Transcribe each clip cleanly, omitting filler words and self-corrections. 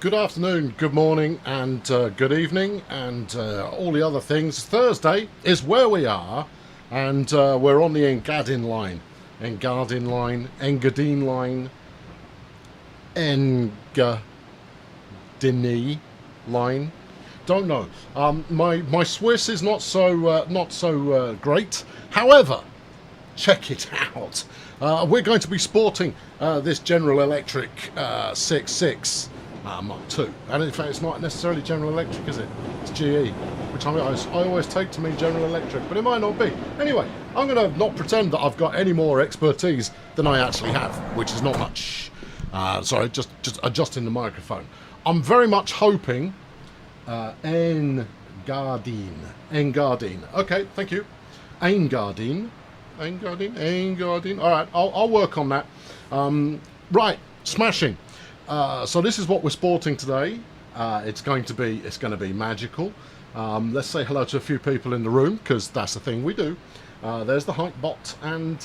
Good afternoon, good morning, and good evening, and all the other things. Thursday is where we are, and we're on the Engadin line. Engadin line, Engadin line, Engadini line. Don't know. My Swiss is not so great. However, check it out. We're going to be sporting this General Electric 6.6 Mark II. And in fact, it's not necessarily General Electric, is it? It's GE, which I always take to mean General Electric, but it might not be. Anyway, I'm going to not pretend that I've got any more expertise than I actually have, which is not much. Sorry, just adjusting the microphone. I'm very much hoping Engadin. Okay, thank you. Engadin. All right, I'll work on that. Right, smashing. So this is what we're sporting today. It's going to be magical. Let's say hello to a few people in the room, because that's the thing we do. There's the hype bot, and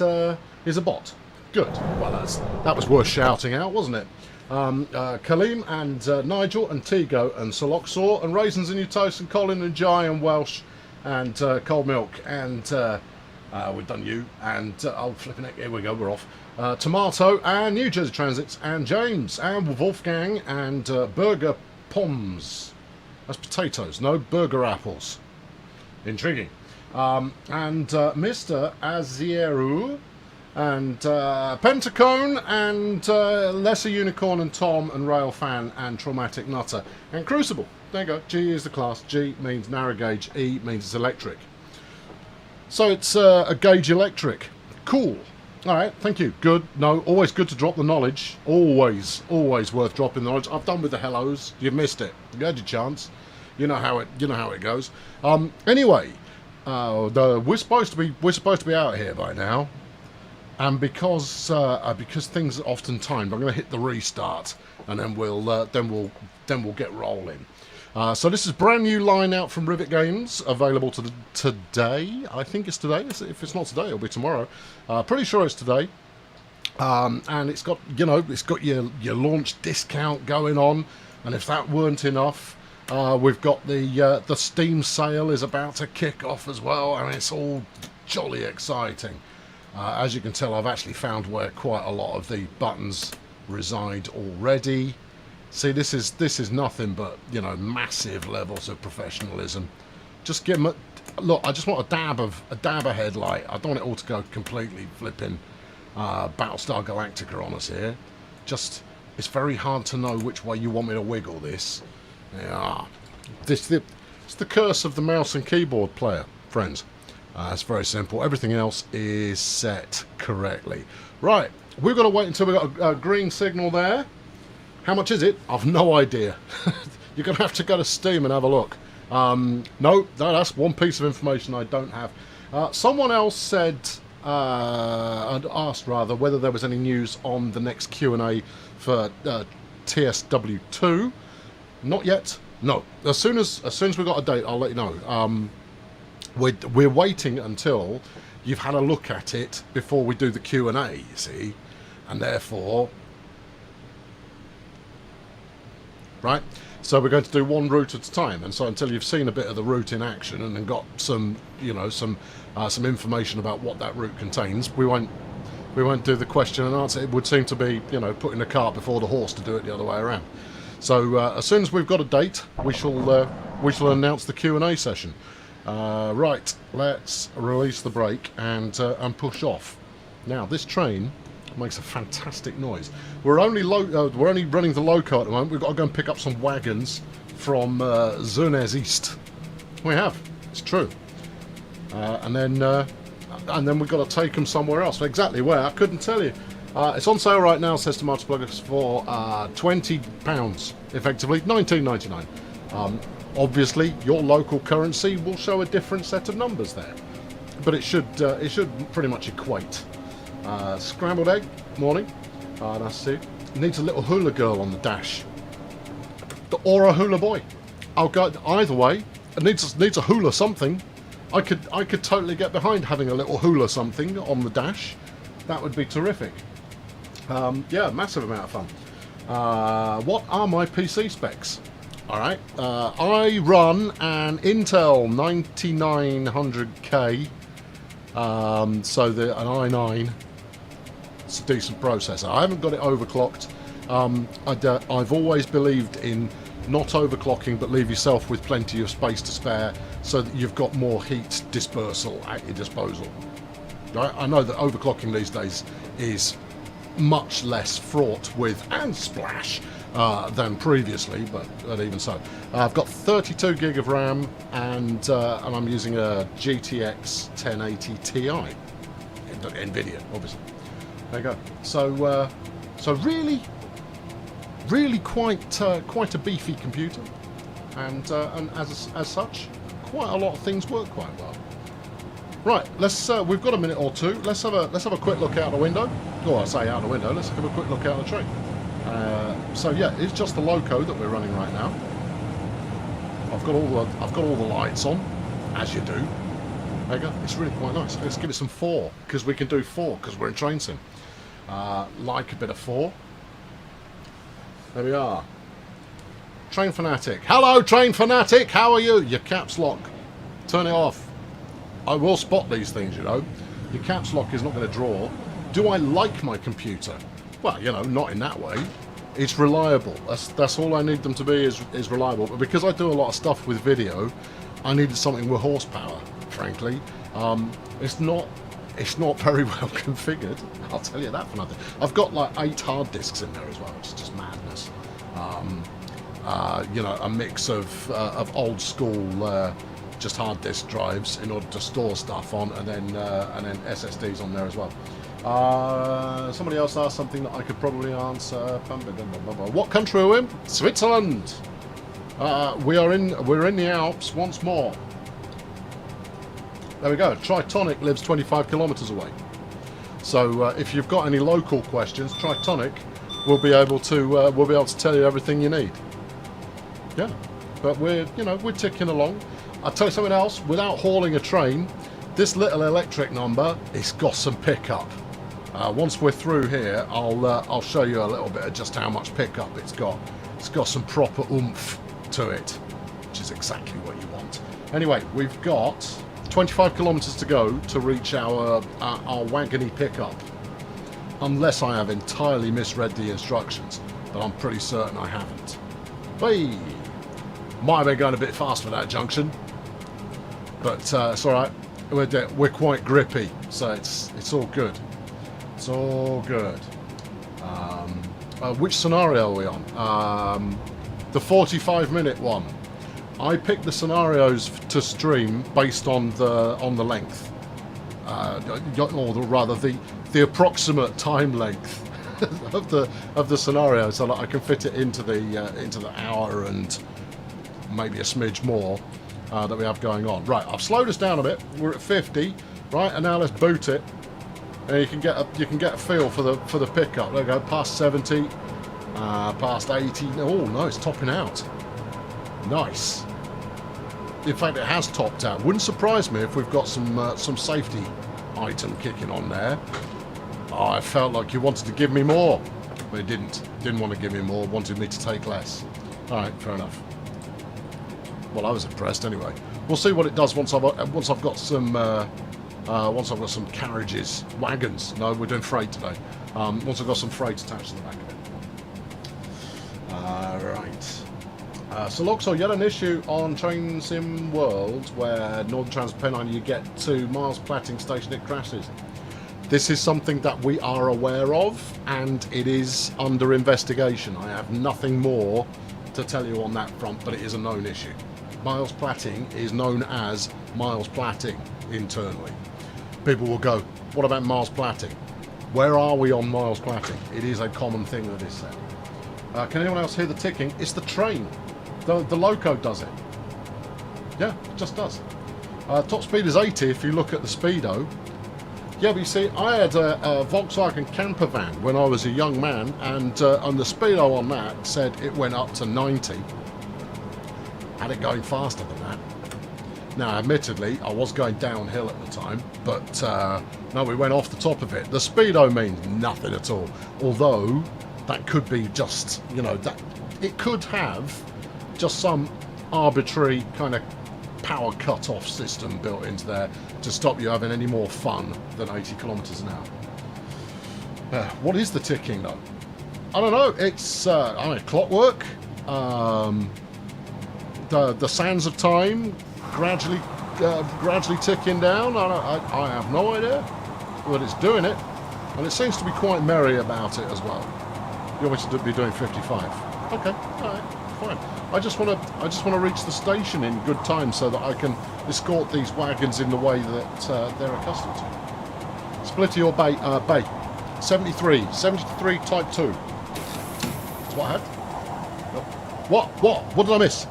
he's a bot. Good. Well, that was worth shouting out, wasn't it? Kaleem and Nigel and Tigo and Soloxor and Raisins in Your Toast and Colin and Jai and Welsh and Cold Milk and we've done you and oh flipping it, here we go, we're off. Tomato and New Jersey Transits and James and Wolfgang and Burger Poms. That's potatoes, no burger apples. Intriguing. And Mr. Azieru and Pentacone and Lesser Unicorn and Tom and Railfan and Traumatic Nutter and Crucible. There you go. G is the class. G means narrow gauge. E means it's electric. So it's a gauge electric. Cool. All right, thank you. Good. No, always good to drop the knowledge. Always worth dropping the knowledge. I've done with the hellos. You've missed it. You had your chance. You know how it goes. Anyway, we're supposed to be out here by now, and because things are often timed, I'm going to hit the restart, and then we'll get rolling. So this is brand new line out from Rivet Games, available today. I think it's today. If it's not today, it'll be tomorrow. Pretty sure it's today. And it's got your launch discount going on. And if that weren't enough, we've got the Steam sale is about to kick off as well. I mean, it's all jolly exciting. As you can tell, I've actually found where quite a lot of the buttons reside already. See, this is nothing but, massive levels of professionalism. Just give them look. I just want a dab of headlight. I don't want it all to go completely flipping Battlestar Galactica on us here. Just, it's very hard to know which way you want me to wiggle this. Yeah, it's the curse of the mouse and keyboard player, friends. It's very simple. Everything else is set correctly. Right, we've got to wait until we got a green signal there. How much is it? I've no idea. You're going to have to go to Steam and have a look. No, that's one piece of information I don't have. Someone else said, asked rather, whether there was any news on the next Q&A for TSW2. Not yet. No. As soon as we've got a date, I'll let you know. We're waiting until you've had a look at it before we do the Q&A, you see. And therefore... Right, so we're going to do one route at a time, and so until you've seen a bit of the route in action and then got some, some information about what that route contains, we won't do the question and answer. It would seem to be, putting the cart before the horse to do it the other way around. So as soon as we've got a date, we shall announce the Q&A session. Right, let's release the brake and push off. Now this train makes a fantastic noise. We're only running the loco at the moment. We've got to go and pick up some wagons from Zunez East. We have. It's true. And then we've got to take them somewhere else. Exactly where? I couldn't tell you. It's on sale right now, says Tomato Pluggers, for £20, effectively $19.99. Obviously, your local currency will show a different set of numbers there, but it should pretty much equate. Scrambled egg, morning. Nice to see you. Needs a little hula girl on the dash, or a hula boy. I'll go either way. It needs a hula something. I could totally get behind having a little hula something on the dash. That would be terrific. Yeah, massive amount of fun. What are my PC specs? Alright, I run an Intel 9900K, so an i9. It's a decent processor. I haven't got it overclocked. I've always believed in not overclocking, but leave yourself with plenty of space to spare so that you've got more heat dispersal at your disposal. Right? I know that overclocking these days is much less fraught with and splash than previously, but even so, I've got 32 gig of RAM, and I'm using a GTX 1080 Ti, Nvidia, obviously. There you go. So really quite a beefy computer, and as such, quite a lot of things work quite well. Right, let's. We've got a minute or two. Let's have a quick look out the window. Or I say out the window. Let's have a quick look out the train. So yeah, it's just the loco that we're running right now. I've got all the lights on, as you do. There you go. It's really quite nice. Let's give it some 4, because we can do 4 because we're in train sim. Like a bit of 4. There we are. Train Fanatic. Hello, Train Fanatic. How are you? Your caps lock. Turn it off. I will spot these things, you know. Your caps lock is not going to draw. Do I like my computer? Well, you know, not in that way. It's reliable. That's all I need them to be, is reliable. But because I do a lot of stuff with video, I needed something with horsepower, frankly. It's not very well configured. I'll tell you that for nothing. I've got like 8 hard disks in there as well, which is just madness. You know, a mix of old school just hard disk drives in order to store stuff on, and then SSDs on there as well. Somebody else asked something that I could probably answer. What country are we in? Switzerland. We're in the Alps once more. There we go. Tritonic lives 25 kilometers away. So if you've got any local questions, Tritonic will be able to tell you everything you need. Yeah, but we're ticking along. I'll tell you something else. Without hauling a train, this little electric number, it's got some pickup. Once we're through here, I'll show you a little bit of just how much pickup it's got. It's got some proper oomph to it, which is exactly what you want. Anyway, we've got 25 kilometers to go to reach our wagony pickup, unless I have entirely misread the instructions, but I'm pretty certain I haven't. Hey, might have been going a bit fast for that junction, but it's all right. We're quite grippy, so it's all good. It's all good. Which scenario are we on? The 45-minute one. I picked the scenarios to stream based on the length, or rather the approximate time length of the scenario, so that I can fit it into the hour and maybe a smidge more that we have going on. Right, I've slowed us down a bit. We're at 50, right, and now let's boot it, and you can get a feel for the pickup. There we go, past 70, past 80. Oh no, it's topping out. Nice. In fact, it has topped out. Wouldn't surprise me if we've got some safety item kicking on there. Oh, I felt like you wanted to give me more, but it didn't. Didn't want to give me more. Wanted me to take less. All right, fair enough. Well, I was impressed anyway. We'll see what it does once I've got some carriages, wagons. No, we're doing freight today. Once I've got some freight attached to the back of it. Right. So Loxo, you had an issue on Train Sim World where Northern Transpennine, you get to Miles Platting Station, it crashes. This is something that we are aware of, and it is under investigation. I have nothing more to tell you on that front, but it is a known issue. Miles Platting is known as Miles Platting internally. People will go, what about Miles Platting? Where are we on Miles Platting? It is a common thing that is said. Can anyone else hear the ticking? It's the train. The loco does it. Yeah, it just does. Top speed is 80 if you look at the speedo. Yeah, but you see, I had a Volkswagen camper van when I was a young man, and the speedo on that said it went up to 90. Had it going faster than that. Now, admittedly, I was going downhill at the time, but no, we went off the top of it. The speedo means nothing at all. Although, that could be just, you know, that it could have just some arbitrary kind of power cut-off system built into there to stop you having any more fun than 80 kilometers an hour. What is the ticking though? I don't know. It's I mean, clockwork. The sands of time gradually ticking down. I have no idea, but it's doing it, and it seems to be quite merry about it as well. You want me to be doing 55? Okay, all right, fine. I just want to reach the station in good time so that I can escort these wagons in the way that they're accustomed to. Splitty or bay? Bay. 73 Type 2. That's what I had. What did I miss?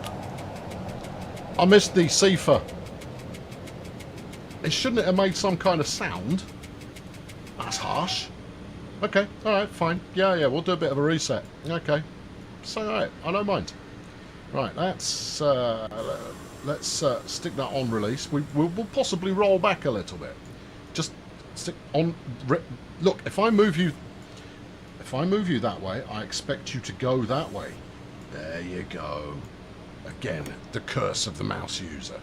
I missed the Seafer. It shouldn't have made some kind of sound. That's harsh. Okay, alright, fine. Yeah, we'll do a bit of a reset. Okay. So, alright, I don't mind. Right, let's stick that on release. We'll possibly roll back a little bit. Just stick on... Look, if I move you that way, I expect you to go that way. There you go. Again, the curse of the mouse user.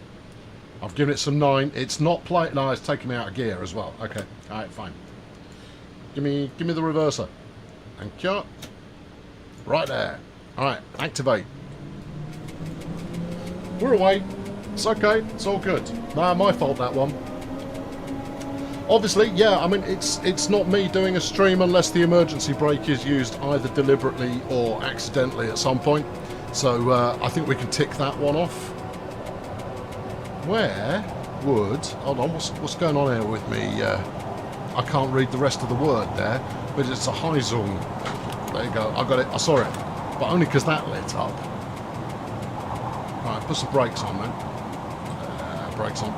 I've given it some 9. It's not playing. No, it's taking me out of gear as well. Okay. All right, fine. Give me the reverser. Thank you. Right there. All right, activate. We're away. It's okay. It's all good. Nah, my fault, that one. Obviously, yeah, I mean, it's not me doing a stream unless the emergency brake is used either deliberately or accidentally at some point. So I think we can tick that one off. Where would... Hold on, what's going on here with me? I can't read the rest of the word there, but it's a Heizung. There you go, I got it, I saw it. But only because that lit up. Right, put some brakes on then. Brakes on.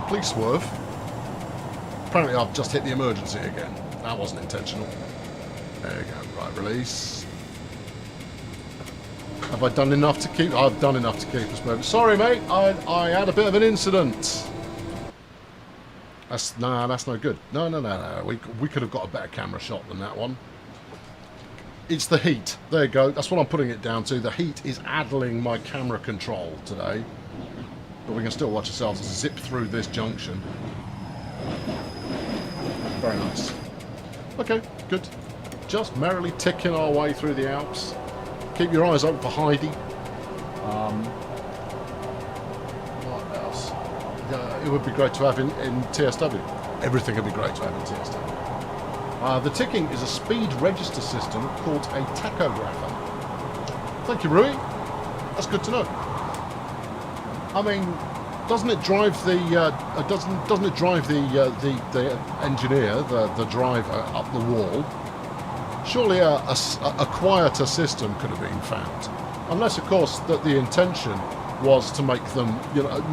Please swerve. Apparently I've just hit the emergency again. That wasn't intentional. There you go. Right, release. Have I done enough to keep... I've done enough to keep us moving. Sorry, mate. I had a bit of an incident. That's no good. No. We could have got a better camera shot than that one. It's the heat. There you go. That's what I'm putting it down to. The heat is addling my camera control today. But we can still watch ourselves zip through this junction. Very nice. Okay, good. Just merrily ticking our way through the Alps. Keep your eyes open for Heidi. What else? It would be great to have in TSW. Everything would be great to have in TSW. The ticking is a speed register system called a Tachographer. Thank you, Rui. That's good to know. I mean, doesn't it drive the doesn't it drive the engineer, the driver, up the wall? Surely a quieter system could have been found, unless, of course, that the intention was to make them,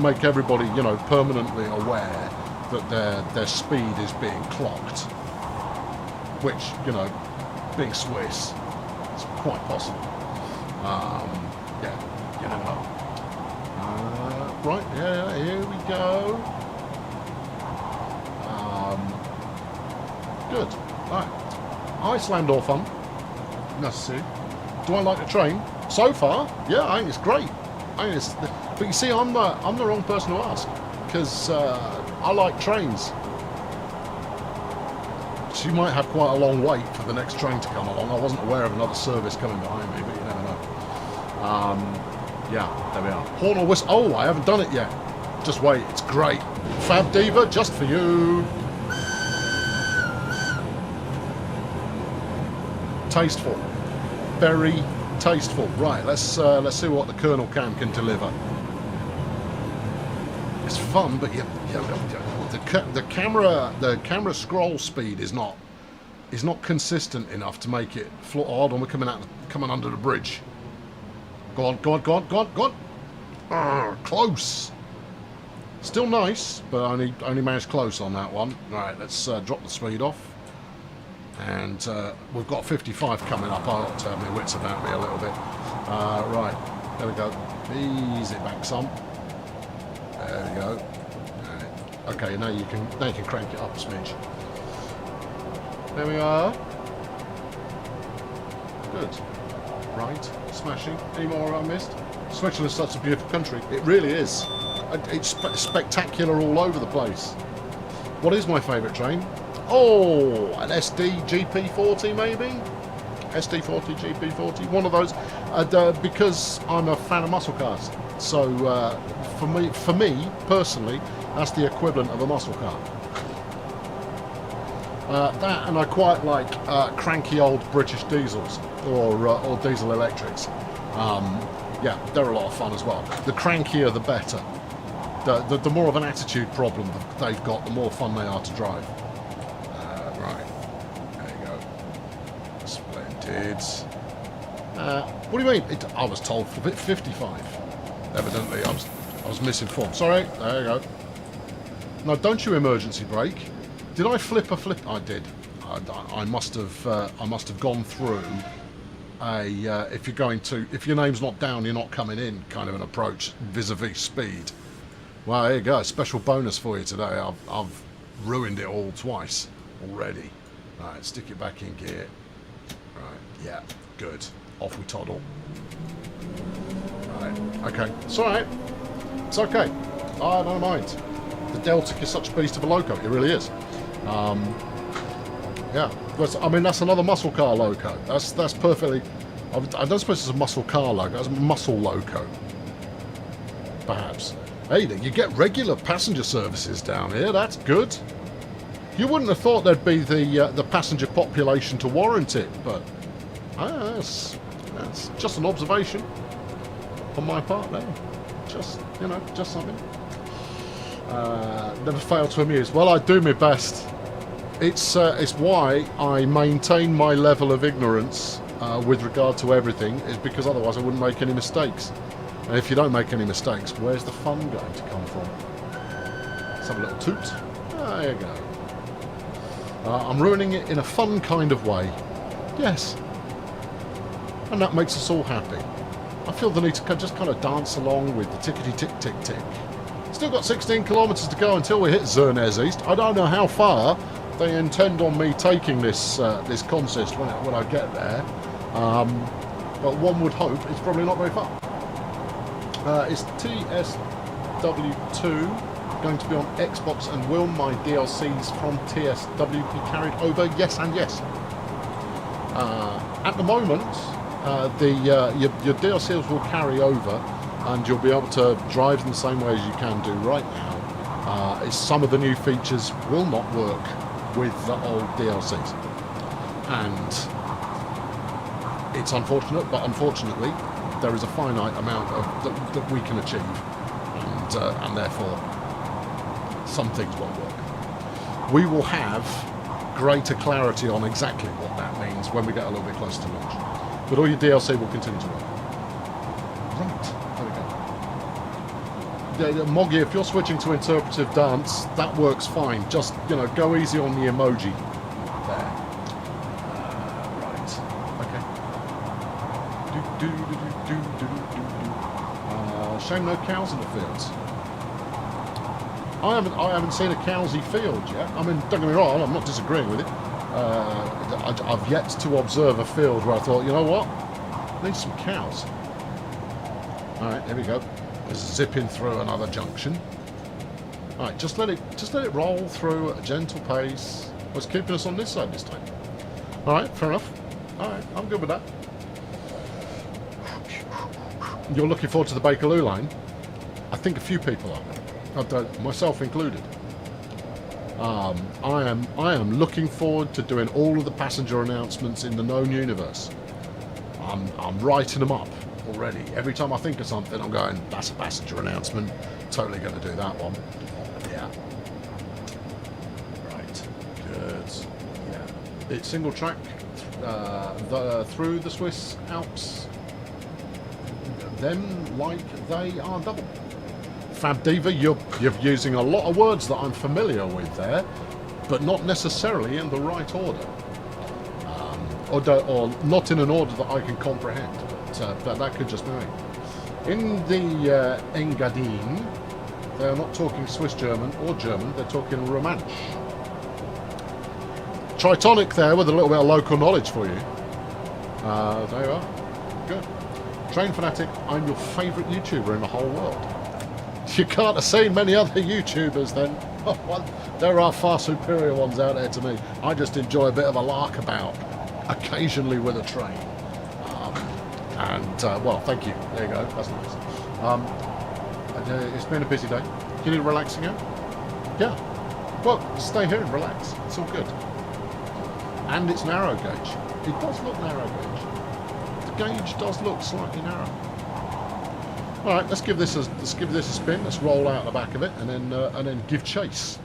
make everybody, permanently aware that their speed is being clocked. Which, being Swiss, it's quite possible. Yeah, you never know. Right, yeah, here we go. Good. Right. Iceland all fun. Necessary. Do I like the train? So far, yeah, I think it's great. But you see, I'm the wrong person to ask, because I like trains. So you might have quite a long wait for the next train to come along. I wasn't aware of another service coming behind me, but you never know. Yeah, there we are. Horn or whistle. Oh, I haven't done it yet. Just wait, it's great. Fab Diva, just for you. Tasteful. Very tasteful. Right, let's see what the Colonel can deliver. It's fun, but the camera scroll speed is not consistent enough to make it. Hold on, we're coming under the bridge. Go on. Close. Still nice, but only managed close on that one. Right, let's drop the speed off. And we've got 55 coming up. I ought to have my wits about me a little bit. Right, there we go. Ease it back some. There we go. Okay, now you can crank it up a smidge. There we are. Good. Right. Smashing. Any more I missed? Switzerland's such a beautiful country. It really is. It's spectacular all over the place. What is my favourite train? Oh, an SD GP40 maybe? SD40, GP40, one of those. Because I'm a fan of muscle cars. So for me personally, that's the equivalent of a muscle car. That, and I quite like cranky old British diesels or diesel electrics. Yeah, they're a lot of fun as well. The crankier, the better. The more of an attitude problem they've got, the more fun they are to drive. Right, there you go. Splendid. What do you mean? I was told for 55. Evidently, I was misinformed. Sorry. There you go. No, don't you emergency brake. Did I flip a flip? I did. I must have gone through a if your name's not down, you're not coming in kind of an approach vis-a-vis speed. Well, there you go. Special bonus for you today. I've ruined it all twice already. Right, stick it back in gear. Right, yeah, good. Off we toddle. Right, okay. It's all right. It's okay. I don't mind. The Deltic is such a beast of a loco. It really is. Yeah, I mean, that's another muscle car loco. That's perfectly. I don't suppose it's a muscle car loco. That's a muscle loco, perhaps. Hey, you get regular passenger services down here. That's good. You wouldn't have thought there'd be the passenger population to warrant it, but that's just an observation on my part there. Just just something. Never fail to amuse. Well, I do my best. It's why I maintain my level of ignorance with regard to everything, is because otherwise I wouldn't make any mistakes. And if you don't make any mistakes, where's the fun going to come from? Let's have a little toot. There you go. I'm ruining it in a fun kind of way. Yes. And that makes us all happy. I feel the need to just kind of dance along with the tickety-tick-tick-tick. Still got 16 kilometres to go until we hit Zernez East. I don't know how far they intend on me taking this this consist when I get there. But one would hope it's probably not very far. Is TSW2 going to be on Xbox, and will my DLCs from TSW be carried over? Yes and yes. At the moment, your DLCs will carry over, and you'll be able to drive them the same way as you can do right now. Some of the new features will not work with the old DLCs, and it's unfortunate, but unfortunately there is a finite amount that we can achieve, and therefore some things won't work. We will have greater clarity on exactly what that means when we get a little bit closer to launch, but all your DLC will continue to work. Right, there we go. Moggy, if you're switching to interpretive dance, that works fine. Just, go easy on the emoji there. Right. Okay. Shame no cows in the fields. I haven't seen a cowsy field yet. I mean, don't get me wrong, I'm not disagreeing with it. I've yet to observe a field where I thought, you know what? I need some cows. Alright, here we go. Zipping through another junction. Alright, just let it roll through at a gentle pace. What's keeping us on this side this time? Alright, fair enough. Alright, I'm good with that. You're looking forward to the Bakerloo line? I think a few people are. Myself included. I am looking forward to doing all of the passenger announcements in the known universe. I'm writing them up already. Every time I think of something, I'm going, that's a passenger announcement. Totally going to do that one. Yeah. Right. Good. Yeah. It's single track through the Swiss Alps. Them like they are double. Fab Diva, you're using a lot of words that I'm familiar with there, but not necessarily in the right order. Or not in an order that I can comprehend. But that could just be me. In the Engadin, they're not talking Swiss German or German, they're talking Romansh. Tritonic there with a little bit of local knowledge for you. There you are. Good. Train Fanatic, I'm your favourite YouTuber in the whole world. You can't have seen many other YouTubers then. Well, there are far superior ones out there to me. I just enjoy a bit of a lark about, occasionally with a train. Well, thank you. There you go. That's nice. It's been a busy day. You need relaxing out? Yeah. Well, stay here and relax. It's all good. And it's narrow gauge. It does look narrow gauge. The gauge does look slightly narrow. All right, let's give this a spin. Let's roll out the back of it and then give chase.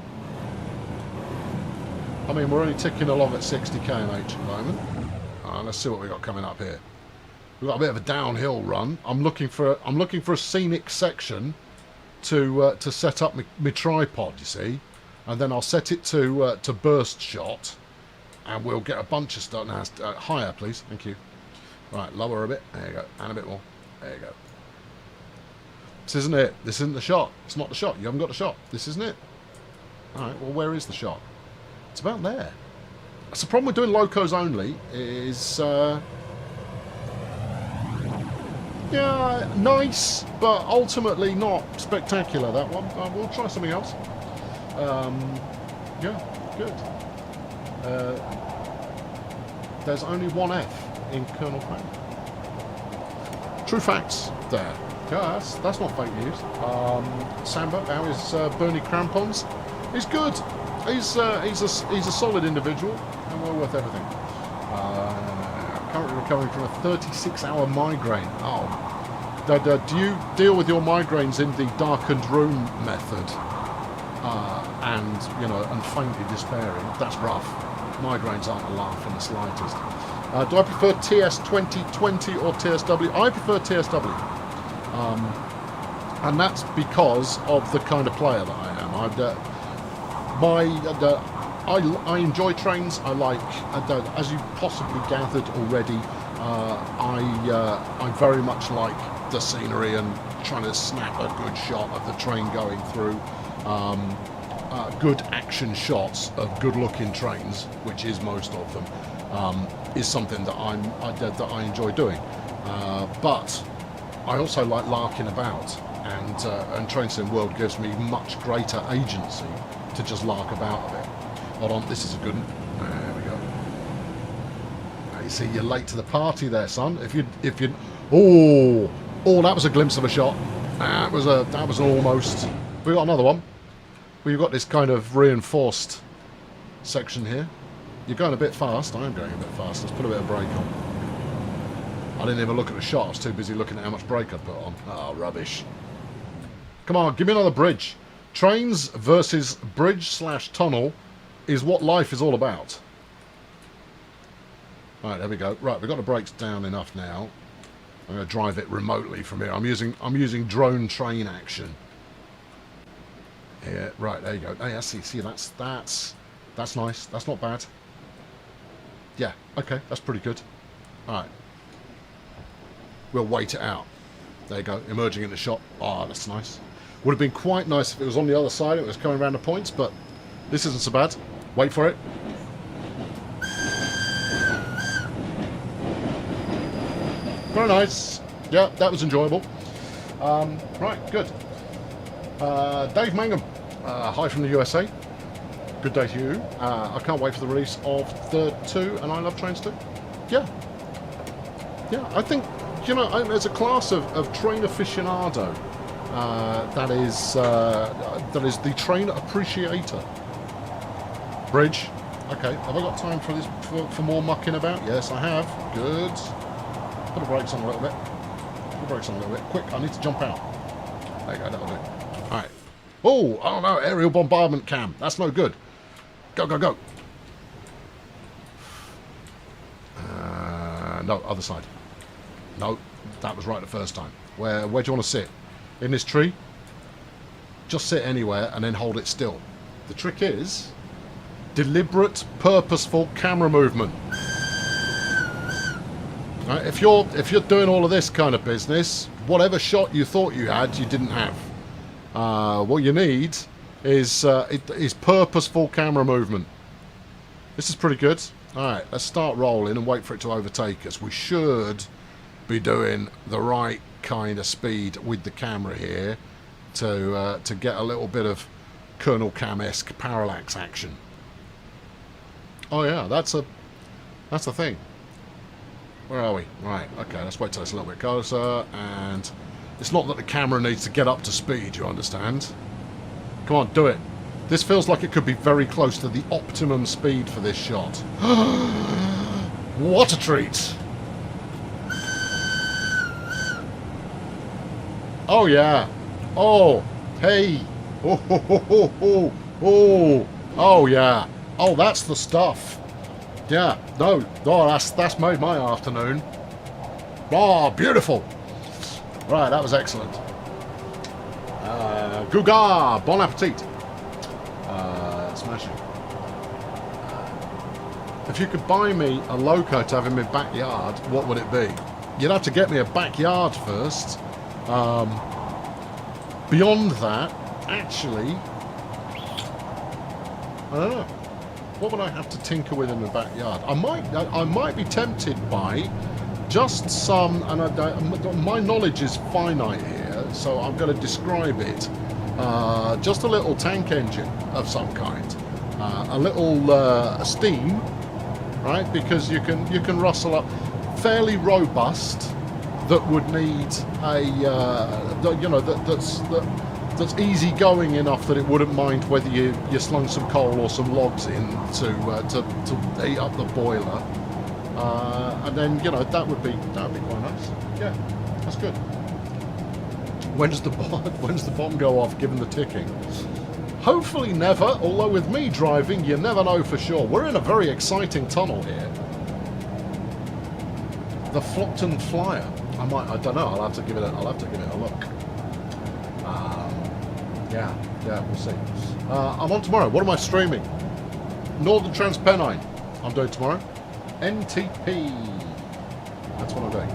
I mean, we're only ticking along at 60 km/h at the moment. Let's see what we got coming up here. We've got a bit of a downhill run. I'm looking for a scenic section to set up my tripod. You see, and then I'll set it to burst shot, and we'll get a bunch of stuff. Now, higher, please. Thank you. Right, lower a bit. There you go, and a bit more. There you go. This isn't it. This isn't the shot. It's not the shot. You haven't got the shot. This isn't it. All right. Well, where is the shot? It's about there. That's the problem with doing locos only. Is yeah, nice, but ultimately not spectacular. That one. We'll try something else. Yeah, good. There's only one F in Colonel Crane. True facts there. Yeah, that's not fake news. Samba, how is Bernie Crampons? He's good. He's a solid individual and well worth everything. Currently recovering from a 36-hour migraine. Oh, do you deal with your migraines in the darkened room method? And faintly despairing. That's rough. Migraines aren't a laugh in the slightest. Do I prefer TS2020 or TSW? I prefer TSW. And that's because of the kind of player that I am. I enjoy trains. I like, as you possibly gathered already, I very much like the scenery and trying to snap a good shot of the train going through. Good action shots of good-looking trains, which is most of them, is something that I enjoy doing. But I also like larking about, and Train Sim World gives me much greater agency to just lark about a bit. Hold on, this is a good one. There we go. Now you see, you're late to the party there, son. If you, oh, that was a glimpse of a shot. That was an almost. We got another one. We've got this kind of reinforced section here. You're going a bit fast. I am going a bit fast. Let's put a bit of brake on. I didn't even look at the shot. I was too busy looking at how much brake I'd put on. Oh, rubbish. Come on, give me another bridge. Trains versus bridge/tunnel is what life is all about. Right, there we go. Right, we've got the brakes down enough now. I'm going to drive it remotely from here. I'm using drone train action. Yeah, right, there you go. Oh, yeah, see, that's nice. That's not bad. Yeah, okay, that's pretty good. All right. We'll wait it out. There you go, emerging in the shot. Oh, that's nice. Would have been quite nice if it was on the other side, it was coming around the points, but this isn't so bad. Wait for it. Very nice. Yeah, that was enjoyable. Right, good. Dave Mangum, hi from the USA. Good day to you. I can't wait for the release of Third 2 and I Love Trains 2. Yeah. Yeah, I think, there's a class of train aficionado that is the train appreciator. Bridge. Okay, have I got time for this for more mucking about? Yes, I have. Good. Put the brakes on a little bit. Put the brakes on a little bit. Quick, I need to jump out. There you go, that'll do. Alright. Oh no, aerial bombardment cam. That's no good. Go, go, go. No, other side. No, that was right the first time. Where do you want to sit? In this tree? Just sit anywhere and then hold it still. The trick is deliberate, purposeful camera movement. Right, if you're doing all of this kind of business, whatever shot you thought you had, you didn't have. What you need is purposeful camera movement. This is pretty good. Alright, let's start rolling and wait for it to overtake us. We should be doing the right kind of speed with the camera here to get a little bit of Colonel Cam-esque parallax action. Oh yeah, that's a thing. Where are we? Right, okay, let's wait till it's a little bit closer, and it's not that the camera needs to get up to speed, you understand? Come on, do it. This feels like it could be very close to the optimum speed for this shot. What a treat! Oh yeah. Oh, hey. Oh, ho, ho, ho, ho. Oh, oh yeah. Oh, that's the stuff. Yeah, no, that's made my afternoon. Oh, beautiful. Right, that was excellent. Gouga, bon appetit. Smashing. If you could buy me a loco to have in my backyard, what would it be? You'd have to get me a backyard first. Beyond that, actually, I don't know. What would I have to tinker with in the backyard? I might be tempted by just some, and my knowledge is finite here, so I'm going to describe it. Just a little tank engine of some kind, a little steam, right? Because you can rustle up, fairly robust. That would need a that's easy going enough that it wouldn't mind whether you slung some coal or some logs in to heat up the boiler, and then that would be quite nice. Yeah, that's good. When does the bomb go off? Given the ticking, hopefully never. Although with me driving, you never know for sure. We're in a very exciting tunnel here. The Flockton Flyer. I don't know. I'll have to give it a look. Yeah, we'll see. I'm on tomorrow. What am I streaming? Northern Transpennine. I'm doing tomorrow. NTP. That's what I'm doing.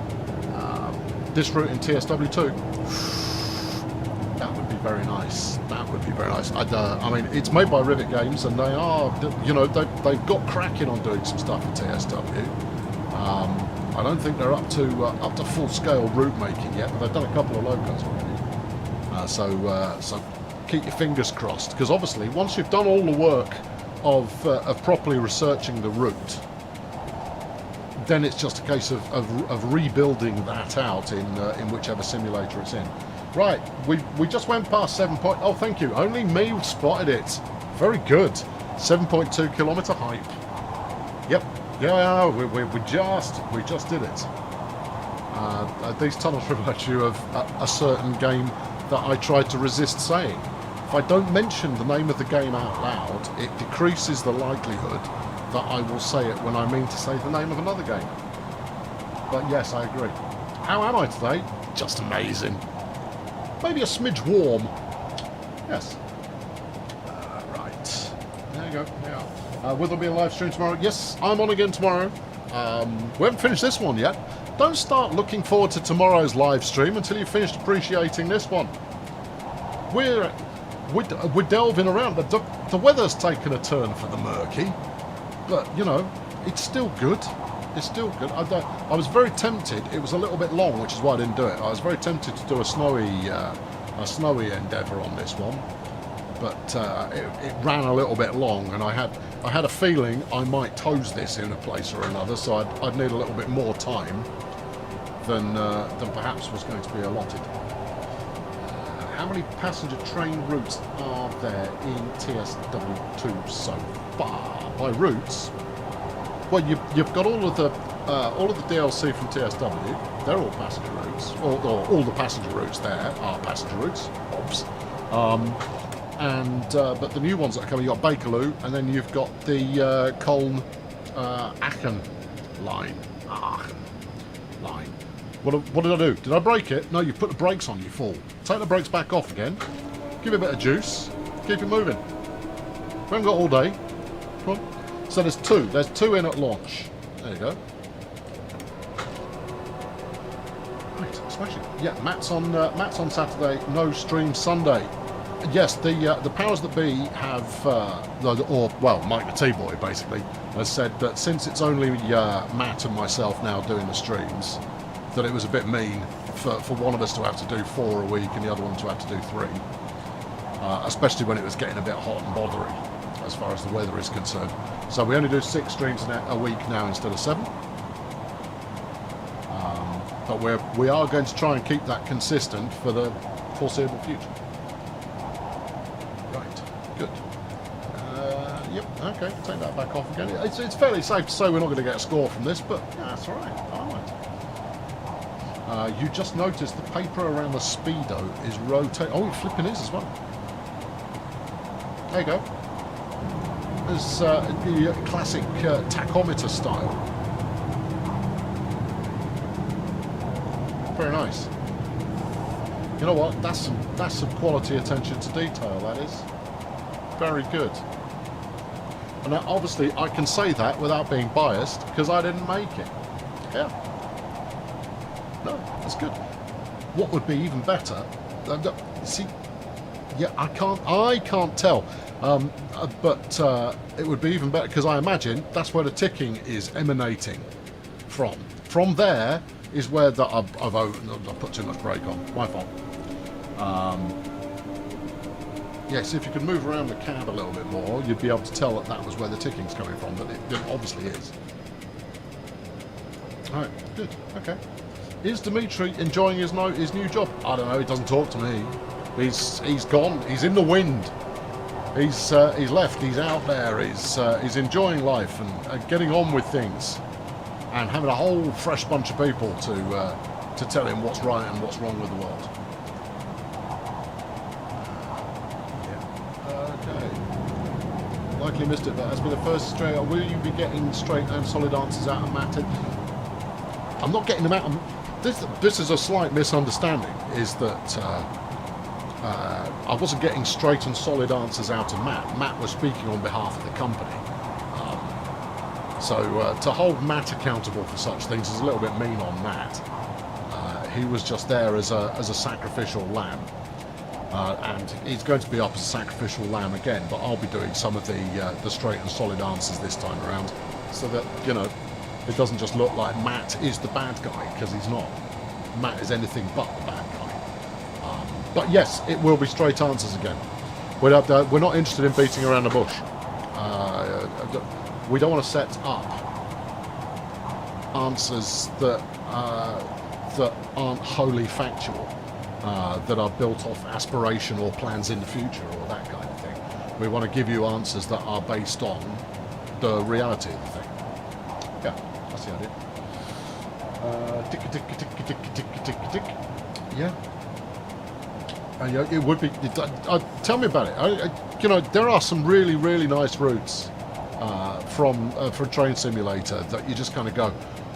This route in TSW2. That would be very nice. That would be very nice. I mean, it's made by Rivet Games, and they are, they've got cracking on doing some stuff in TSW. I don't think they're up to full-scale route making yet, but they've done a couple of locos already. So keep your fingers crossed, because obviously once you've done all the work of properly researching the route, then it's just a case of rebuilding that out in whichever simulator it's in. Right, we just went past 7 point. Oh, thank you. Only me spotted it. Very good. 7.2 kilometre height. Yep. Yeah, we just did it. These tunnels remind you of a certain game that I tried to resist saying. If I don't mention the name of the game out loud, it decreases the likelihood that I will say it when I mean to say the name of another game. But yes, I agree. How am I today? Just amazing. Maybe a smidge warm. Yes. Right. There you go. Yeah. Will there be a live stream tomorrow? Yes, I'm on again tomorrow. We haven't finished this one yet. Don't start looking forward to tomorrow's live stream until you've finished appreciating this one. We're delving around. The weather's taken a turn for the murky, but it's still good. It's still good. I was very tempted. It was a little bit long, which is why I didn't do it. I was very tempted to do a snowy endeavour on this one, but it ran a little bit long, and I had a feeling I might toes this in a place or another, so I'd need a little bit more time than perhaps was going to be allotted. How many passenger train routes are there in TSW2 so far? By routes, well, you've got all of the DLC from TSW. They're all passenger routes, or all the passenger routes there are passenger routes. Obs. But the new ones that are coming, you've got Bakerloo, and then you've got the Colne Aachen line. What did I do? Did I break it? No, you put the brakes on, you fool. Take the brakes back off again. Give it a bit of juice. Keep it moving. We haven't got all day. Come on. So there's two. There's two in at launch. There you go. Right, smashing. Yeah, Matt's on Saturday. No stream Sunday. yes, the powers that be have, well, Mike the T-Boy basically has said that since it's only Matt and myself now doing the streams, that it was a bit mean for one of us to have to do 4 a week and the other one to have to do 3, especially when it was getting a bit hot and bothery as far as the weather is concerned. So we only do 6 streams a week now instead of 7. But we are going to try and keep that consistent for the foreseeable future. Right, good. Yep, okay, take that back off again. It's fairly safe to say we're not going to get a score from this, but yeah, that's all right. You just noticed the paper around the speedo is rotating. Oh, it flipping is as well. There you go. There's the classic tachometer style. Very nice. You know what? That's some quality attention to detail. That is very good. And now, obviously, I can say that without being biased because I didn't make it. Yeah. No, that's good. What would be even better? See, yeah, I can't tell. But it would be even better because I imagine that's where the ticking is emanating from. From there is where I've put too much brake on. My fault. Yes, if you could move around the cab a little bit more, you'd be able to tell that was where the ticking's coming from, but it obviously is. Alright, good, okay. Is Dimitri enjoying his new job? I don't know, he doesn't talk to me. He's gone, he's in the wind. He's left, he's out there, he's enjoying life and getting on with things. And having a whole fresh bunch of people to tell him what's right and what's wrong with the world. Likely missed it, but as for the first straight, will you be getting straight and solid answers out of Matt? I'm not getting them out of... This is a slight misunderstanding, is that I wasn't getting straight and solid answers out of Matt. Matt was speaking on behalf of the company. So to hold Matt accountable for such things is a little bit mean on Matt. He was just there as a sacrificial lamb. And he's going to be up as a sacrificial lamb again, but I'll be doing some of the straight and solid answers this time around, so that, you know, it doesn't just look like Matt is the bad guy, because he's not. Matt is anything but the bad guy. But yes, it will be straight answers again. We're not interested in beating around the bush. We don't want to set up answers that aren't wholly factual. That are built off aspiration or plans in the future or that kind of thing. We want to give you answers that are based on the reality of the thing. Yeah, that's the idea. Tick, tick, tick, tick, tick, tick, tick. Yeah. It would be... tell me about it. You know, there are some really, really nice routes for Train Simulator that you just kind of go...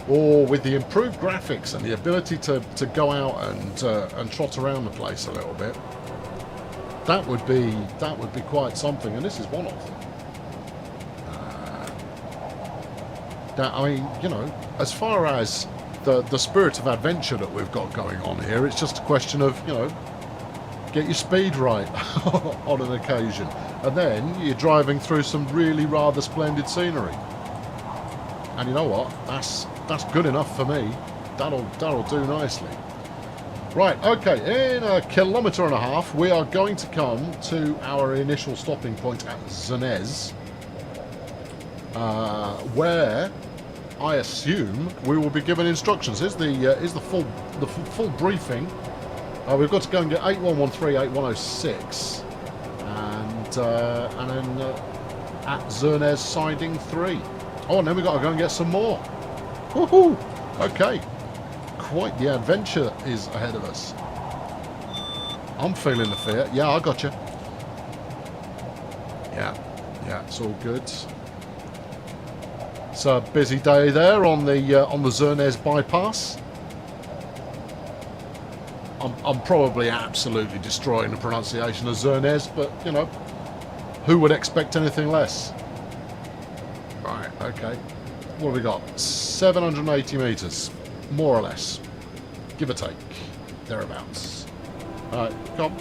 Or with the improved graphics and the ability to go out and trot around the place a little bit, that would be quite something. And this is one of them. I mean, you know, as far as the spirit of adventure that we've got going on here, it's just a question of, you know, get your speed right on an occasion, and then you're driving through some really rather splendid scenery. And you know what? That's good enough for me. That'll do nicely. Right, okay, in 1.5 kilometres, we are going to come to our initial stopping point at Zenez, where I assume we will be given instructions. Here's the full briefing. We've got to go and get 8113, 8106, and then at Zenez siding 3. Oh, and then we've got to go and get some more. Woohoo! Okay. Quite the adventure is ahead of us. I'm feeling the fear. Yeah, I got you. Yeah, it's all good. It's a busy day there on the Zenez bypass. I'm probably absolutely destroying the pronunciation of Zenez, but you know, who would expect anything less? Right, okay. What have we got? 780 metres, more or less. Give or take. Thereabouts. Alright, come on.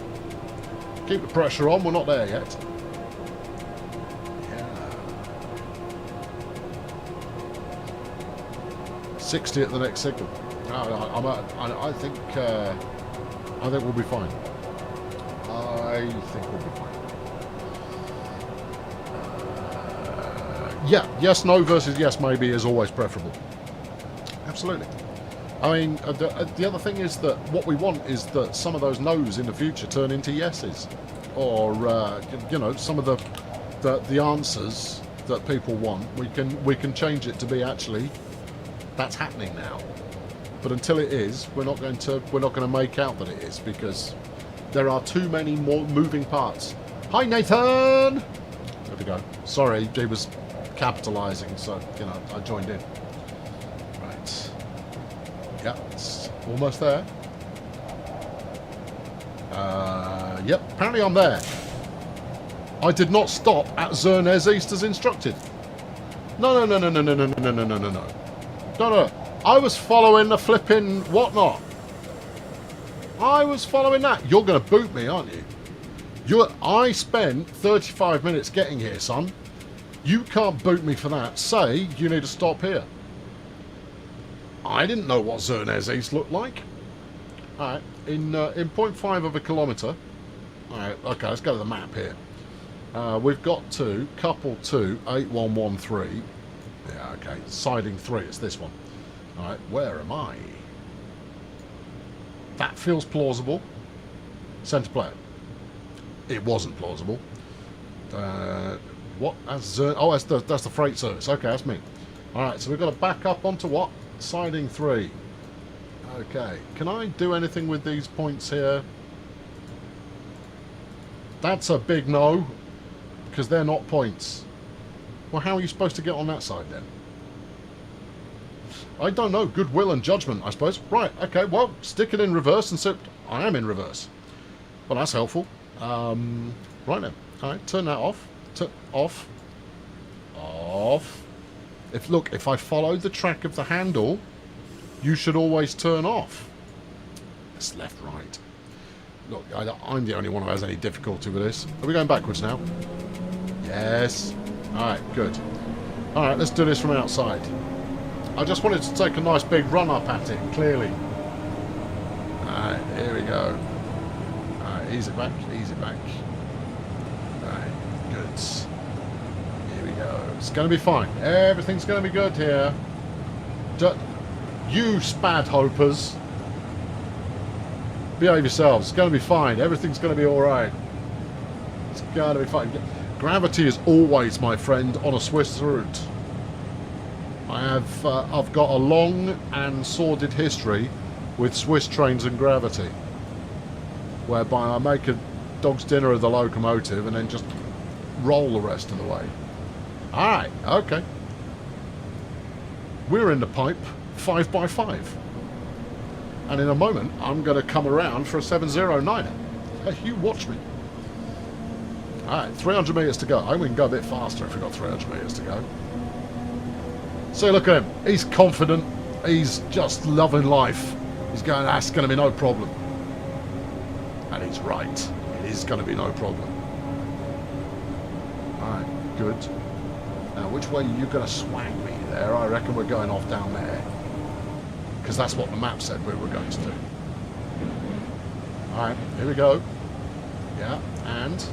Keep the pressure on. We're not there yet. Yeah. 60 at the next signal. I think we'll be fine. I think we'll be fine. Yeah, yes, no versus yes, maybe is always preferable. Absolutely. I mean, the other thing is that what we want is that some of those no's in the future turn into yeses, or you know, some of the answers that people want, we can change it to be actually that's happening now. But until it is, we're not going to make out that it is, because there are too many more moving parts. Hi, Nathan. There we go. Sorry, he was capitalising, so you know I joined in. Right. Yeah, it's almost there. Yep. Apparently I'm there. I did not stop at Zernez East as instructed. No. No. I was following the flipping whatnot. I was following that. You're going to boot me, aren't you? I spent 35 minutes getting here, son. You can't boot me for that. Say you need to stop here. I didn't know what Zernez East looked like. Alright, in 0.5 of a kilometre. Alright, okay, let's go to the map here. We've got to couple to 8113. Yeah, okay, siding 3, it's this one. Alright, where am I? That feels plausible. Centre player. It wasn't plausible. What? That's the freight service. Okay, that's me. Alright, so we've got to back up onto what? Siding 3. Okay. Can I do anything with these points here? That's a big no, because they're not points. Well, how are you supposed to get on that side then? I don't know. Goodwill and judgment, I suppose. Right, okay, well, stick it in reverse and so I am in reverse. Well, that's helpful. Right then. Alright, turn that off. Off. If I follow the track of the handle, you should always turn off. It's left, right. Look, I'm the only one who has any difficulty with this. Are we going backwards now? Yes. Alright, good. Alright, let's do this from outside. I just wanted to take a nice big run up at it, clearly. Alright, here we go. Alright, ease it back, easy back. Alright, good. Here we go. It's going to be fine. Everything's going to be good here. You spad hopers. Behave yourselves. It's going to be fine. Everything's going to be alright. It's going to be fine. Gravity is always my friend on a Swiss route. I've got a long and sordid history with Swiss trains and gravity, whereby I make a dog's dinner of the locomotive and then just roll the rest of the way. Alright, okay. We're in the pipe 5x5. And in a moment, I'm going to come around for a 709er. Hey, you watch me. Alright, 300 metres to go. I think we can go a bit faster if we've got 300 metres to go. So look at him. He's confident. He's just loving life. He's going, that's going to be no problem. And he's right. It is going to be no problem. Alright, good. Now, which way are you going to swang me there? I reckon we're going off down there. Because that's what the map said we were going to do. Alright, here we go. Yeah, and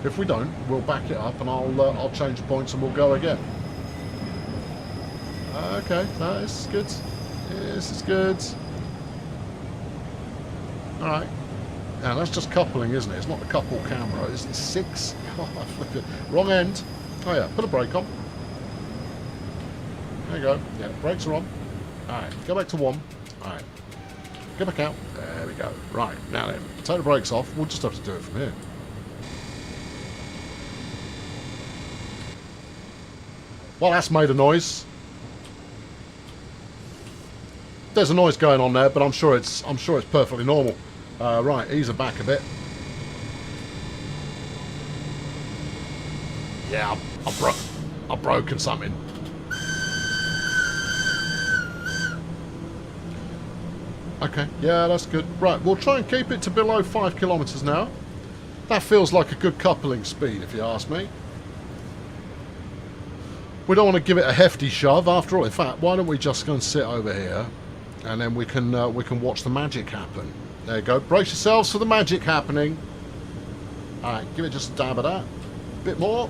if we don't, we'll back it up and I'll change points and we'll go again. Okay, no, this is good. This is good. Alright. Now, that's just coupling, isn't it? It's not the couple camera. It's 6. Oh, I flipped it. Wrong end. Oh, yeah. Put a brake on. There you go. Yeah, brakes are on. Alright, go back to 1. Alright. Go back out. There we go. Right, now then. Take the brakes off. We'll just have to do it from here. Well, that's made a noise. There's a noise going on there, but I'm sure it's perfectly normal. Right, ease it back a bit. Yeah, I've broken something. Okay, yeah, that's good. Right, we'll try and keep it to below 5 kilometres now. That feels like a good coupling speed, if you ask me. We don't want to give it a hefty shove, after all. In fact, why don't we just go and sit over here, and then we can watch the magic happen. There you go. Brace yourselves for the magic happening. All right, give it just a dab of that. A bit more.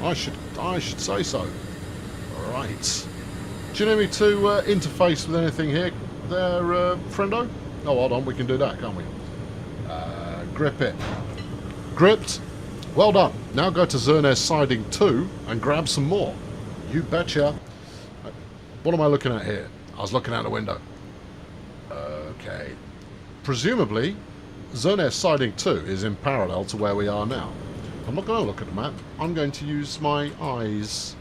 I should say so. All right. Do you need me to interface with anything here, there, friendo? Oh, hold on, we can do that, can't we? Grip it. Gripped. Well done. Now go to Zernez Siding 2 and grab some more. You betcha. What am I looking at here? I was looking out the window. Okay. Presumably, Zernez Siding 2 is in parallel to where we are now. I'm not going to look at the map. I'm going to use my eyes.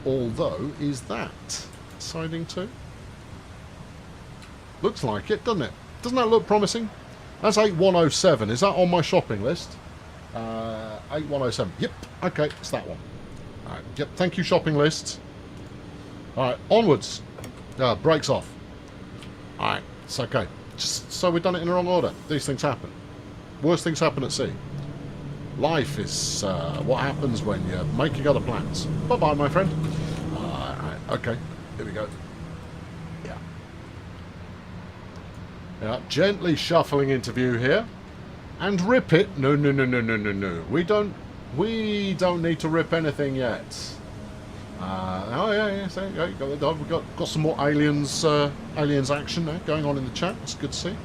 Although, is that Siding 2? Looks like it, doesn't it? Doesn't that look promising? That's 8107. Is that on my shopping list? 8107. Yep. Okay, it's that one. All right. Yep. Thank you, shopping list. All right. Onwards. Brakes off. All right. It's okay. Just so we've done it in the wrong order. These things happen. Worst things happen at sea. Life is what happens when you're making other plans. Bye-bye, my friend. Right. Okay. Here we go. Yeah. Yeah. Gently shuffling into view here. And rip it. No, no, no, no, no, no, no. We don't need to rip anything yet. Oh yeah. So we've got some more aliens action there going on in the chat. It's good to see.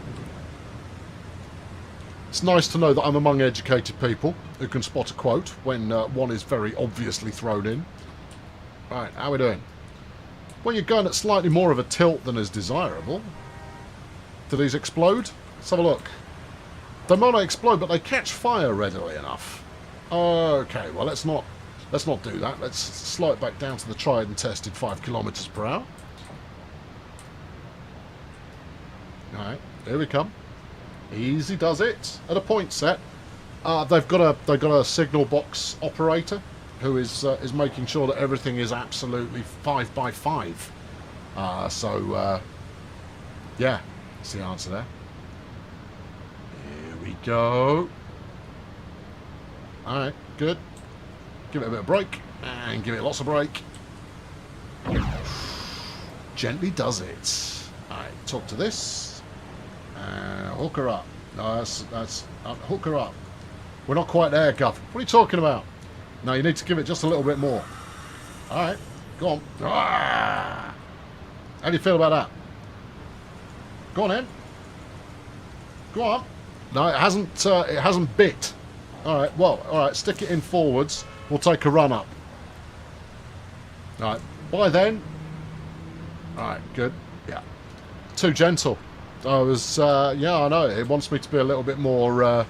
It's nice to know that I'm among educated people who can spot a quote when one is very obviously thrown in. Right, how we doing? Well, you're going at slightly more of a tilt than is desirable. Do these explode? Let's have a look. They might not explode, but they catch fire readily enough. Okay, well let's not do that. Let's slow it back down to the tried and tested 5 kilometers per hour. All right, here we come. Easy does it at a point set. They've got a signal box operator who is making sure that everything is absolutely 5 by 5. Yeah, that's the answer there. Here we go. All right, good. Give it a bit of brake and give it lots of brake. Gently does it. All right, talk to this. Hook her up. No, that's hook her up. We're not quite there, Guff. What are you talking about? No, you need to give it just a little bit more. All right, go on. Ah! How do you feel about that? Go on, then. Go on. No, it hasn't bit. All right. Well, all right. Stick it in forwards. We'll take a run up. All right. By then. All right. Good. Yeah. Too gentle. I was, yeah, I know. It wants me to be a little bit more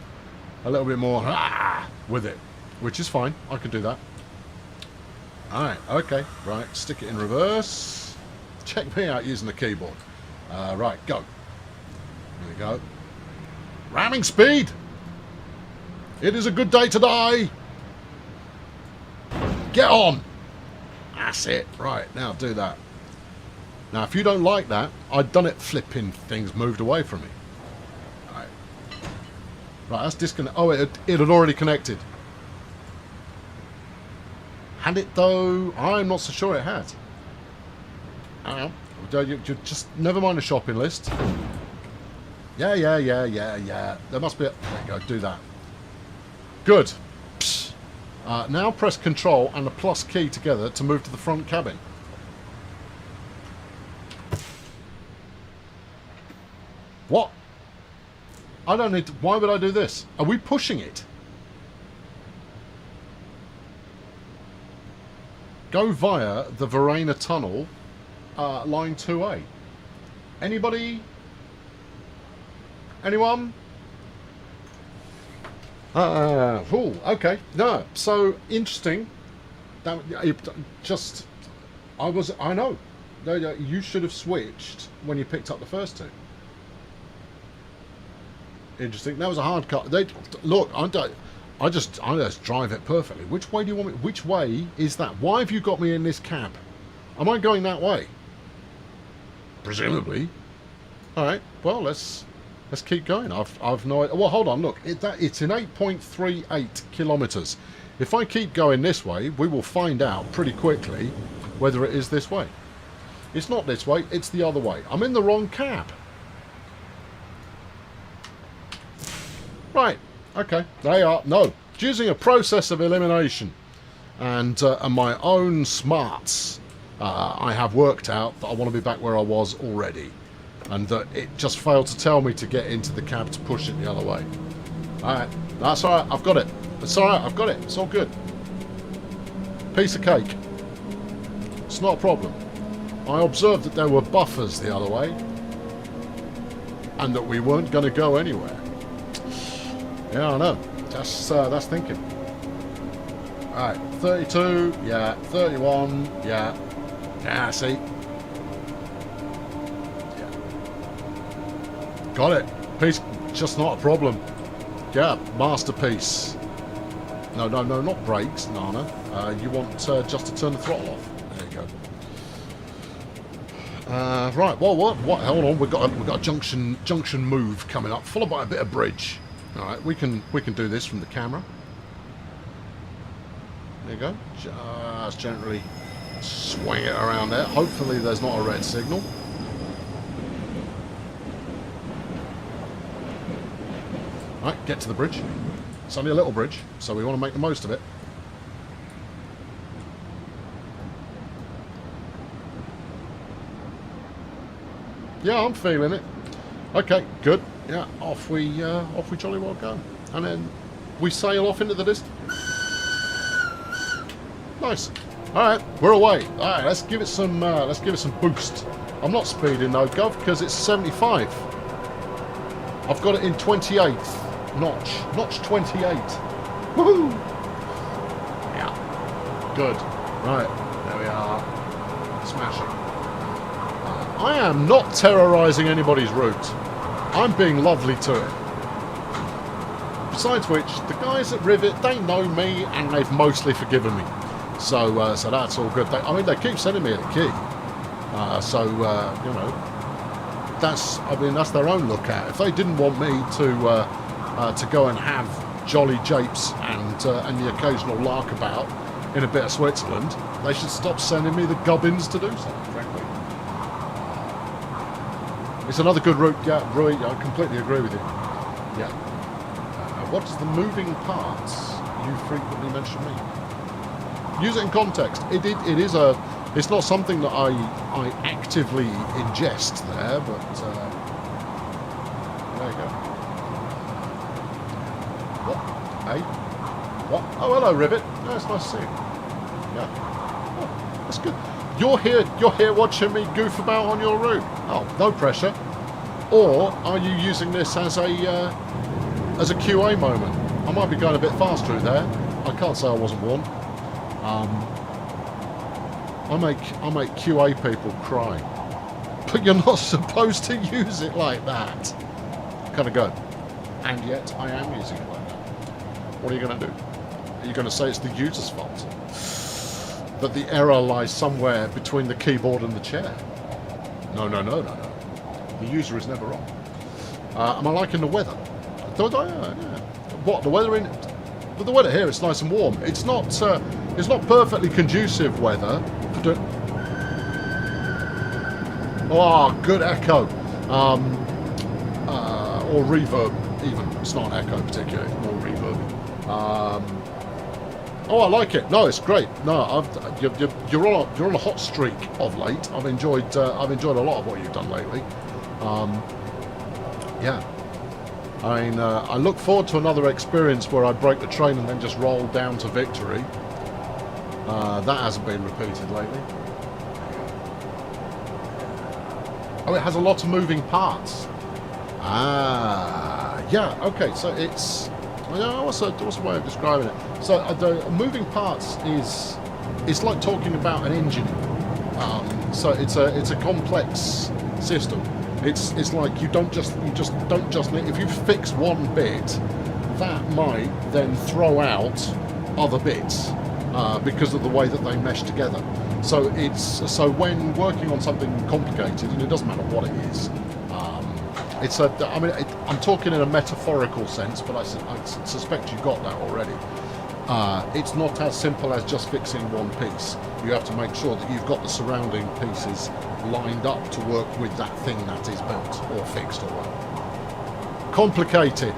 with it, which is fine. I can do that. All right, okay, right. Stick it in reverse. Check me out using the keyboard. Right, go. There we go. Ramming speed. It is a good day to die. Get on. That's it. Right, now do that. Now, if you don't like that, I'd done it flipping things moved away from me. Right. Right, that's disconnect. Oh, it had already connected. Had it, though? I'm not so sure it had. You just never mind the shopping list. Yeah. There must be a... There you go, do that. Good. Now press Control and the plus key together to move to the front cabin. What? I don't need to... Why would I do this? Are we pushing it? Go via the Verena Tunnel, line 2A. Anybody? Anyone? Okay. No. So, interesting. I know. You should have switched when you picked up the first two. Interesting. That was a hard cut. Look, I just drive it perfectly. Which way do you want me? Which way is that? Why have you got me in this cab? Am I going that way? presumably. All right. Well, let's keep going. I've no idea. Well, hold on. Look, it's in 8.38 kilometers. If I keep going this way, we will find out pretty quickly whether it is this way. It's not this way. It's the other way. I'm in the wrong cab. Right. Okay. They are no. Using a process of elimination and my own smarts, I have worked out that I want to be back where I was already. And that it just failed to tell me to get into the cab to push it the other way. Alright, that's alright, I've got it. It's alright, I've got it. It's all good. Piece of cake. It's not a problem. I observed that there were buffers the other way. And that we weren't going to go anywhere. Yeah, I know. That's thinking. Alright, 32, yeah. 31, yeah. Yeah, see? Got it. Piece, just not a problem. Yeah, masterpiece. No, not brakes, Nana. You want just to turn the throttle off. There you go. Right. Well, what? Hold on. We've got a junction move coming up, followed by a bit of bridge. All right. We can do this from the camera. There you go. Just gently swing it around there. Hopefully, there's not a red signal. Right, get to the bridge. It's only a little bridge, so we want to make the most of it. Yeah, I'm feeling it. Okay, good. Yeah, off we jolly well go, and then we sail off into the distance. Nice. All right, we're away. All right, let's give it some boost. I'm not speeding though, Gov, because it's 75. I've got it in 28th. Notch 28. Woohoo! Yeah. Good. Right. There we are. Smashing. I am not terrorising anybody's route. I'm being lovely to it. Besides which, the guys at Rivet, they know me and they've mostly forgiven me. So that's all good. They keep sending me a key. You know, that's their own look at. If they didn't want me to go and have jolly japes and the occasional lark about in a bit of Switzerland, they should stop sending me the gubbins to do so, frankly. It's another good route, yeah, Rui, I completely agree with you. Yeah. What is the moving parts you frequently mention me? Use it in context. It's not something that I actively ingest there, but there you go. What? Hey? What? Oh, hello, Rivet. No, it's nice to see you. Yeah. Oh, that's good. You're here watching me goof about on your route. Oh, no pressure. Or are you using this as a QA moment? I might be going a bit fast through there. I can't say I wasn't warned. I make QA people cry. But you're not supposed to use it like that. Kind of go. And yet I am using it like that. What are you going to do? Are you going to say it's the user's fault? That the error lies somewhere between the keyboard and the chair? No. The user is never wrong. Am I liking the weather? Yeah. What, the weather in... But the weather here, it's nice and warm. It's not perfectly conducive weather. Oh, good echo. Or reverb, even. It's not an echo particularly, more reverb. Oh, I like it. No, it's great. No, you're on a hot streak of late. I've enjoyed a lot of what you've done lately. Yeah. I mean, I look forward to another experience where I break the train and then just roll down to victory. That hasn't been repeated lately. Oh, it has a lot of moving parts. Yeah. Okay. So it's. What's a way of describing it? So the moving parts is. It's like talking about an engine. So it's a complex system. It's like you just don't just if you fix one bit, that might then throw out other bits. because of the way that they mesh together. So when working on something complicated, and it doesn't matter what it is, I'm talking in a metaphorical sense, but I suspect you got that already. It's not as simple as just fixing one piece. You have to make sure that you've got the surrounding pieces lined up to work with that thing that is built or fixed or whatever. Complicated.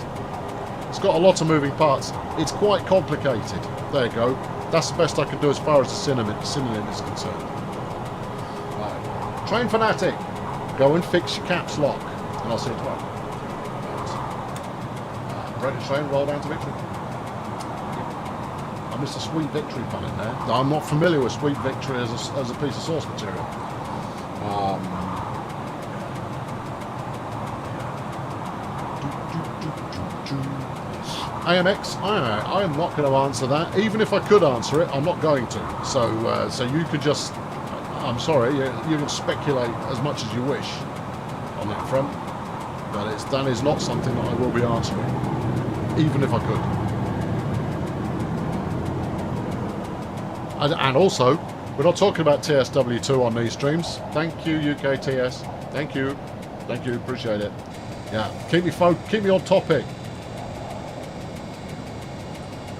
It's got a lot of moving parts. It's quite complicated. There you go. That's the best I can do as far as the synonym is concerned. Right. Train Fanatic. Go and fix your caps lock. And I'll see you tomorrow. Ready to train, roll down to victory. I missed a sweet victory pun in there. I'm not familiar with sweet victory as a piece of source material. AMX, I am not going to answer that. Even if I could answer it, I'm not going to. So you could just, I'm sorry, you can speculate as much as you wish on that front. But that is not something that I will be answering, even if I could. And also, we're not talking about TSW2 on these streams. Thank you, UKTS. Thank you, appreciate it. Yeah, keep me on topic.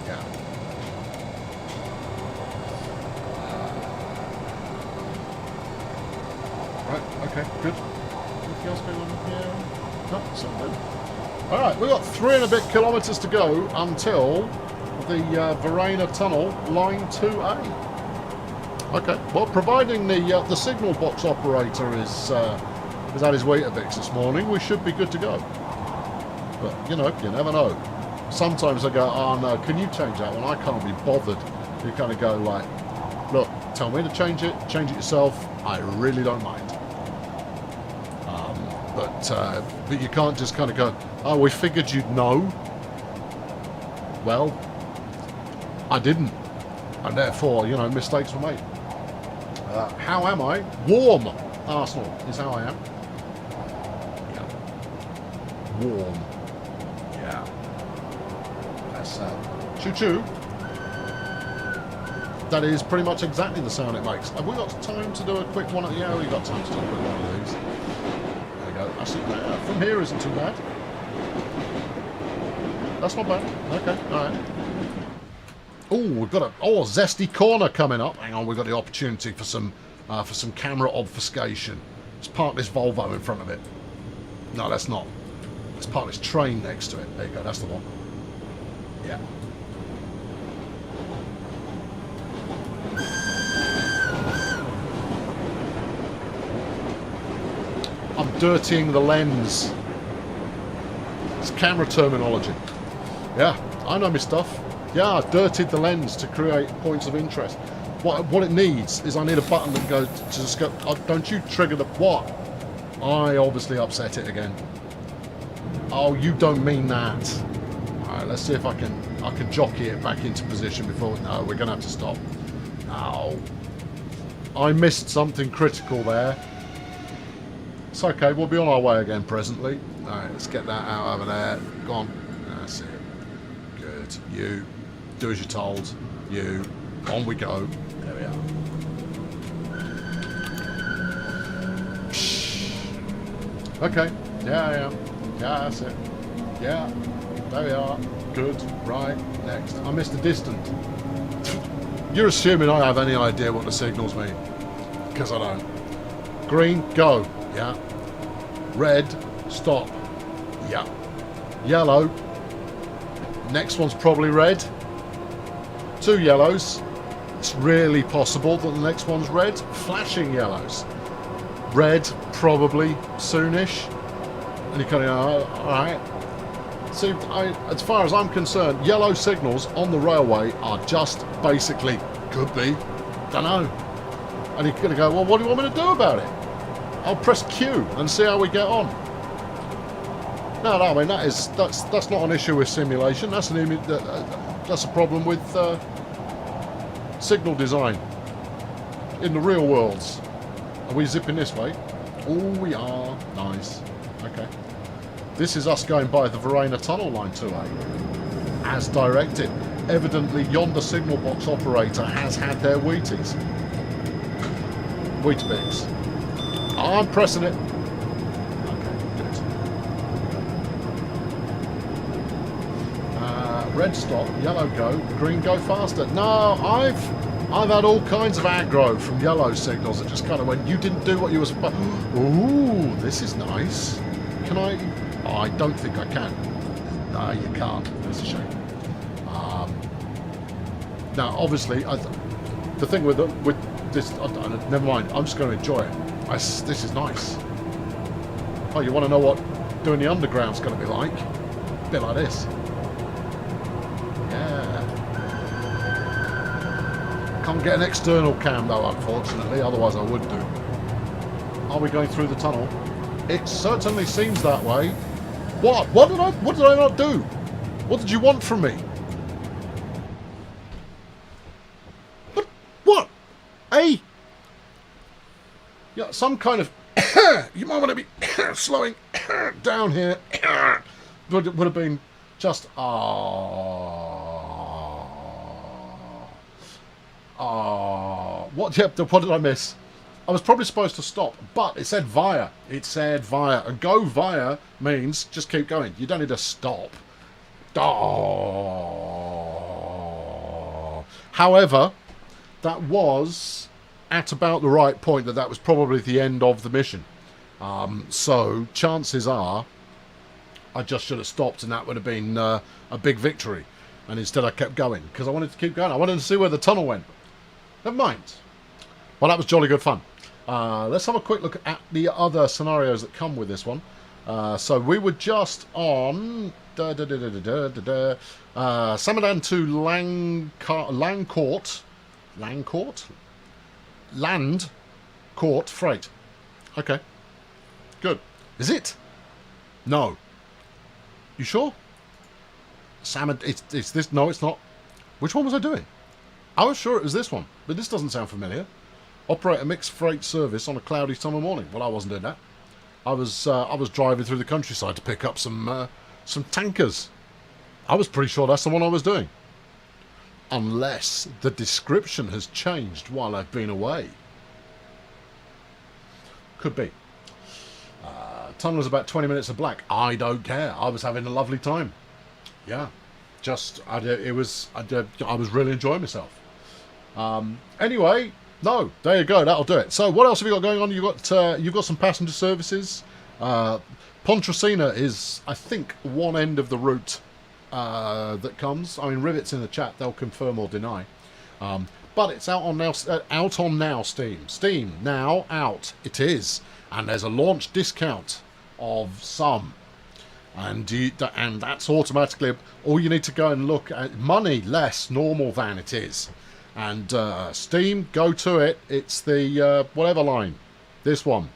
Yeah. Right. Okay. Good. Anything else going on here? No, it's all good. All right, we've got 3 and a bit kilometres to go until the Verena Tunnel, line 2A. Okay, well, providing the signal box operator is at his Weetabix this morning, we should be good to go. But, you never know. Sometimes I go, oh no, can you change that one? I can't be bothered. You kind of go like, look, tell me to change it yourself. I really don't mind. But you can't just kind of go, oh, we figured you'd know. Well, I didn't. And therefore, mistakes were made. How am I? Warm. Arsenal is how I am. Yeah. Warm. Yeah. That's choo-choo. That is pretty much exactly the sound it makes. Have we got time to do a quick one? Yeah, we've got time to do a quick one of these. There you go. From here isn't too bad. That's not bad. Okay, all right. Oh, we've got a zesty corner coming up. Hang on, we've got the opportunity for some camera obfuscation. Let's park this Volvo in front of it. No, that's not. Let's park this train next to it. There you go. That's the one. Yeah. I'm dirtying the lens. It's camera terminology. Yeah, I know my stuff. Yeah, I dirtied the lens to create points of interest. What it needs is I need a button that goes to just go, oh, don't you trigger the what? I obviously upset it again. Oh, you don't mean that. Alright, let's see if I can jockey it back into position before. No, we're gonna have to stop. No. I missed something critical there. It's okay, we'll be on our way again presently. Alright, let's get that out over there. Go on. That's it. Good. You. Do as you're told. You. On we go. There we are. Okay. Yeah. Yeah, that's it. Yeah. There we are. Good. Right. Next. I missed the distance. You're assuming I have any idea what the signals mean. Because I don't. Green, go. Yeah. Red, stop. Yeah. Yellow. Next one's probably red. 2 yellows. It's really possible that the next one's red. Flashing yellows. Red, probably soonish. And you kind of go, alright. See, as far as I'm concerned, yellow signals on the railway are just basically, could be, don't know. And you're going to go, well, what do you want me to do about it? I'll press Q and see how we get on. No, I mean, that's not an issue with simulation. That's that's a problem with signal design in the real worlds. Are we zipping this way? Oh, we are. Nice. Okay. This is us going by the Verena Tunnel, line 2A. As directed. Evidently, yonder signal box operator has had their Wheaties. Weetabix. I'm pressing it. Okay, good. Red stop, yellow go, green go faster. No, I've had all kinds of aggro from yellow signals that just kind of went, you didn't do what you were supposed. Ooh, this is nice. Can I? Oh, I don't think I can. No, you can't. It's a shame. Now, obviously, the thing with this, never mind. I'm just going to enjoy it. This is nice. Oh, you want to know what doing the underground's going to be like? A bit like this. Yeah. Can't get an external cam though, unfortunately. Otherwise, I would do. Are we going through the tunnel? It certainly seems that way. What? What did I not do? What did you want from me? What? Hey? Yeah, some kind of... you might want to be slowing down here. But it would have been just... What did I miss? I was probably supposed to stop, but it said via. It said via. And go via means just keep going. You don't need to stop. However, that was at about the right point that was probably the end of the mission. So chances are I just should have stopped and that would have been a big victory. And instead I kept going because I wanted to keep going. I wanted to see where the tunnel went. Never mind. Well, that was jolly good fun. Let's have a quick look at the other scenarios that come with this one. So we were just on Samadan to Land Court Freight. Okay. Good. Is it? No. You sure? It's this. No, it's not. Which one was I doing? I was sure it was this one, but this doesn't sound familiar. Operate a mixed freight service on a cloudy summer morning. Well, I wasn't doing that. I was driving through the countryside to pick up some tankers. I was pretty sure that's the one I was doing. Unless the description has changed while I've been away. Could be. Tunnel was about 20 minutes of black. I don't care. I was having a lovely time. Yeah. I was really enjoying myself. Anyway, no, there you go. That'll do it. So, what else have you got going on? You've got some passenger services. Pontresina is, I think, one end of the route that comes. I mean, Rivet's in the chat. They'll confirm or deny. But it's out on now Steam. Steam now out. It is, and there's a launch discount of some. And that's automatically all you need to go and look at. Money less normal than it is. And Steam, go to it. It's the whatever line. This one.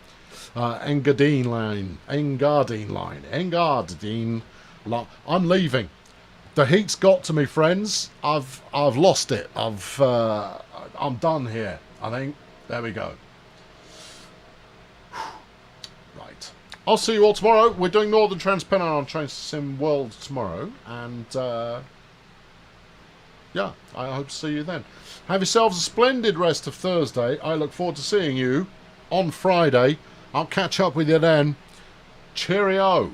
Engadin line. I'm leaving. The heat's got to me, friends. I've lost it. I'm done here, I think. There we go. Right. I'll see you all tomorrow. We're doing Northern Transpennine on Train Sim World tomorrow. And yeah, I hope to see you then. Have yourselves a splendid rest of Thursday. I look forward to seeing you on Friday. I'll catch up with you then. Cheerio.